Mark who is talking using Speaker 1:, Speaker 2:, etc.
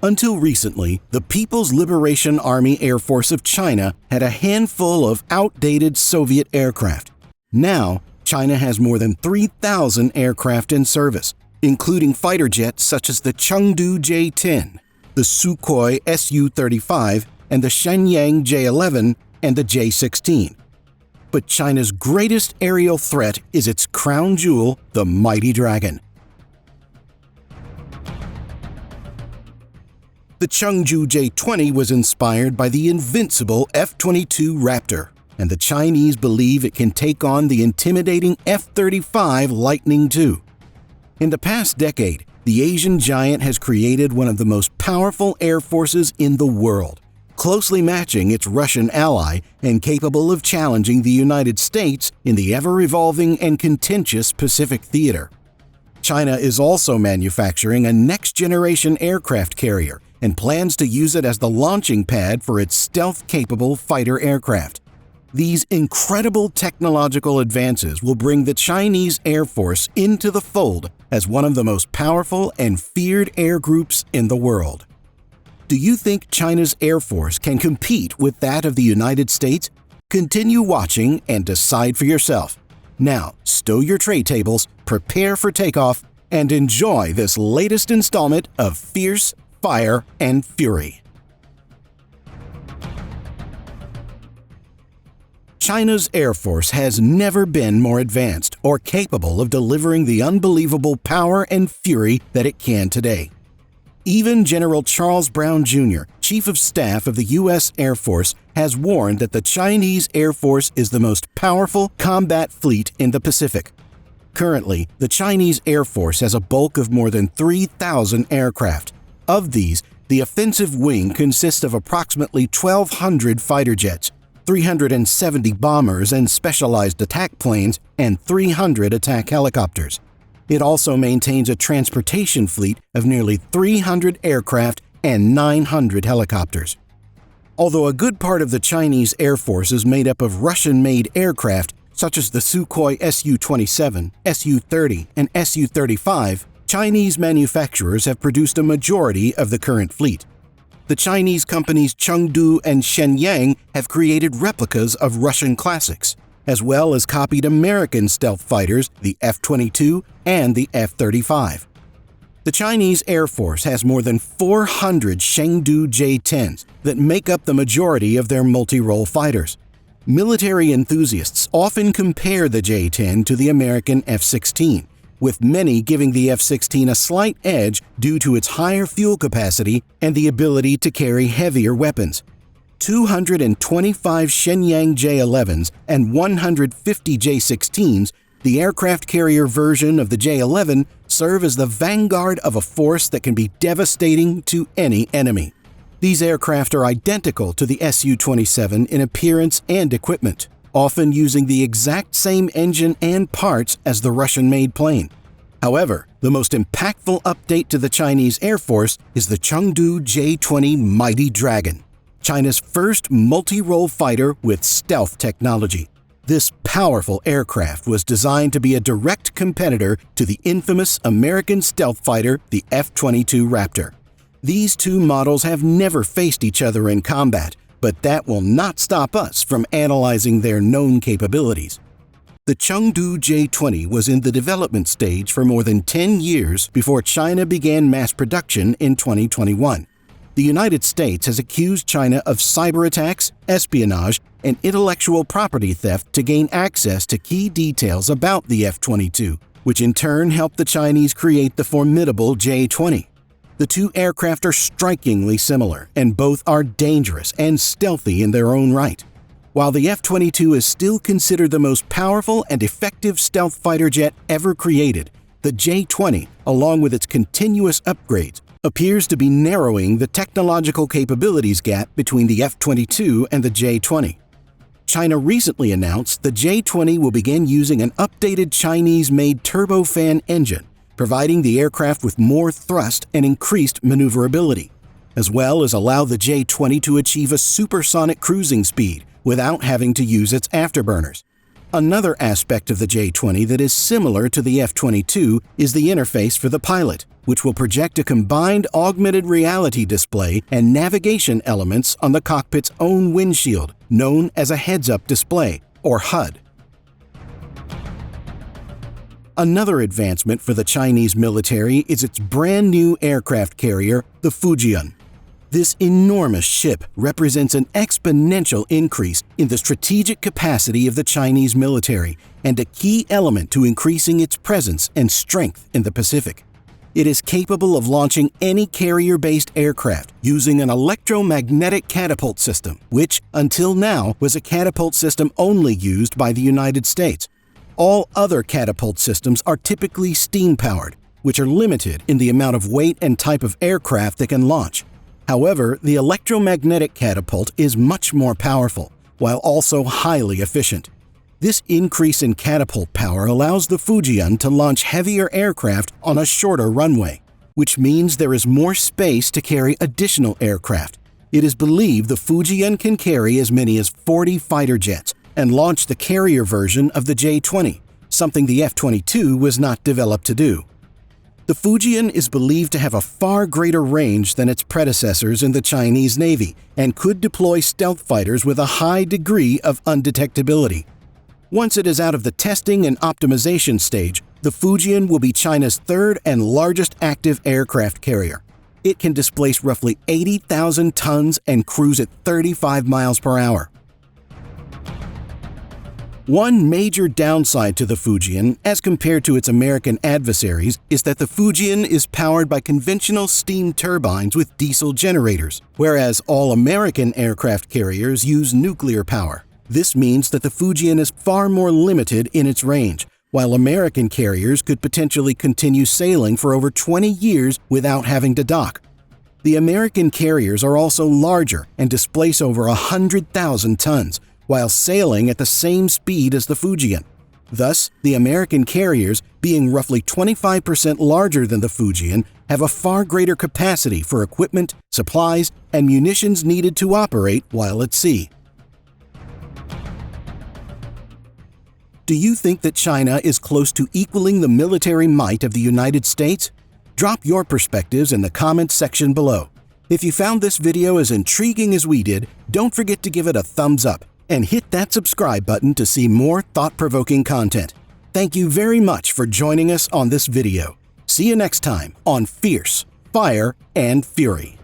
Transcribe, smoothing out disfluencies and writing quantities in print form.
Speaker 1: Until recently, the People's Liberation Army Air Force of China had a handful of outdated Soviet aircraft. Now, China has more than 3,000 aircraft in service, including fighter jets such as the Chengdu J-20, the Sukhoi Su-35, and the Shenyang J-11 and the J-16. But China's greatest aerial threat is its crown jewel, the mighty Dragon. The Chengdu J-20 was inspired by the invincible F-22 Raptor, and the Chinese believe it can take on the intimidating F-35 Lightning II. In the past decade, the Asian giant has created one of the most powerful air forces in the world, closely matching its Russian ally and capable of challenging the United States in the ever-evolving and contentious Pacific theater. China is also manufacturing a next-generation aircraft carrier and plans to use it as the launching pad for its stealth-capable fighter aircraft. These incredible technological advances will bring the Chinese Air Force into the fold as one of the most powerful and feared air groups in the world. Do you think China's Air Force can compete with that of the United States? Continue watching and decide for yourself. Now, stow your tray tables, prepare for takeoff, and enjoy this latest installment of Fierce, Fire, and Fury. China's Air Force has never been more advanced or capable of delivering the unbelievable power and fury that it can today. Even General Charles Brown Jr., Chief of Staff of the U.S. Air Force, has warned that the Chinese Air Force is the most powerful combat fleet in the Pacific. Currently, the Chinese Air Force has a bulk of more than 3,000 aircraft. Of these, the offensive wing consists of approximately 1,200 fighter jets, 370 bombers and specialized attack planes, and 300 attack helicopters. It also maintains a transportation fleet of nearly 300 aircraft and 900 helicopters. Although a good part of the Chinese Air Force is made up of Russian-made aircraft, such as the Sukhoi Su-27, Su-30, and Su-35, Chinese manufacturers have produced a majority of the current fleet. The Chinese companies Chengdu and Shenyang have created replicas of Russian classics, as well as copied American stealth fighters, the F-22 and the F-35. The Chinese Air Force has more than 400 Chengdu J-10s that make up the majority of their multi-role fighters. Military enthusiasts often compare the J-10 to the American F-16, with many giving the F-16 a slight edge due to its higher fuel capacity and the ability to carry heavier weapons. 225 Shenyang J-11s and 150 J-16s, the aircraft carrier version of the J-11, serve as the vanguard of a force that can be devastating to any enemy. These aircraft are identical to the Su-27 in appearance and equipment, often using the exact same engine and parts as the Russian-made plane. However, the most impactful update to the Chinese Air Force is the Chengdu J-20 Mighty Dragon, China's first multi-role fighter with stealth technology. This powerful aircraft was designed to be a direct competitor to the infamous American stealth fighter, the F-22 Raptor. These two models have never faced each other in combat, but that will not stop us from analyzing their known capabilities. The Chengdu J-20 was in the development stage for more than 10 years before China began mass production in 2021. The United States has accused China of cyber attacks, espionage, and intellectual property theft to gain access to key details about the F-22, which in turn helped the Chinese create the formidable J-20. The two aircraft are strikingly similar, and both are dangerous and stealthy in their own right. While the F-22 is still considered the most powerful and effective stealth fighter jet ever created, the J-20, along with its continuous upgrades, appears to be narrowing the technological capabilities gap between the F-22 and the J-20. China recently announced the J-20 will begin using an updated Chinese-made turbofan engine, providing the aircraft with more thrust and increased maneuverability, as well as allow the J-20 to achieve a supersonic cruising speed without having to use its afterburners. Another aspect of the J-20 that is similar to the F-22 is the interface for the pilot, which will project a combined augmented reality display and navigation elements on the cockpit's own windshield, known as a heads-up display, or HUD. Another advancement for the Chinese military is its brand-new aircraft carrier, the Fujian. This enormous ship represents an exponential increase in the strategic capacity of the Chinese military and a key element to increasing its presence and strength in the Pacific. It is capable of launching any carrier-based aircraft using an electromagnetic catapult system, which, until now, was a catapult system only used by the United States. All other catapult systems are typically steam-powered, which are limited in the amount of weight and type of aircraft they can launch. However, the electromagnetic catapult is much more powerful, while also highly efficient. This increase in catapult power allows the Fujian to launch heavier aircraft on a shorter runway, which means there is more space to carry additional aircraft. It is believed the Fujian can carry as many as 40 fighter jets and launch the carrier version of the J-20, something the F-22 was not developed to do. The Fujian is believed to have a far greater range than its predecessors in the Chinese Navy and could deploy stealth fighters with a high degree of undetectability. Once it is out of the testing and optimization stage, the Fujian will be China's third and largest active aircraft carrier. It can displace roughly 80,000 tons and cruise at 35 miles per hour. One major downside to the Fujian, as compared to its American adversaries, is that the Fujian is powered by conventional steam turbines with diesel generators, whereas all American aircraft carriers use nuclear power. This means that the Fujian is far more limited in its range, while American carriers could potentially continue sailing for over 20 years without having to dock. The American carriers are also larger and displace over 100,000 tons, while sailing at the same speed as the Fujian. Thus, the American carriers, being roughly 25% larger than the Fujian, have a far greater capacity for equipment, supplies, and munitions needed to operate while at sea. Do you think that China is close to equaling the military might of the United States? Drop your perspectives in the comments section below. If you found this video as intriguing as we did, don't forget to give it a thumbs up and hit that subscribe button to see more thought-provoking content. Thank you very much for joining us on this video. See you next time on Fierce, Fire, and Fury.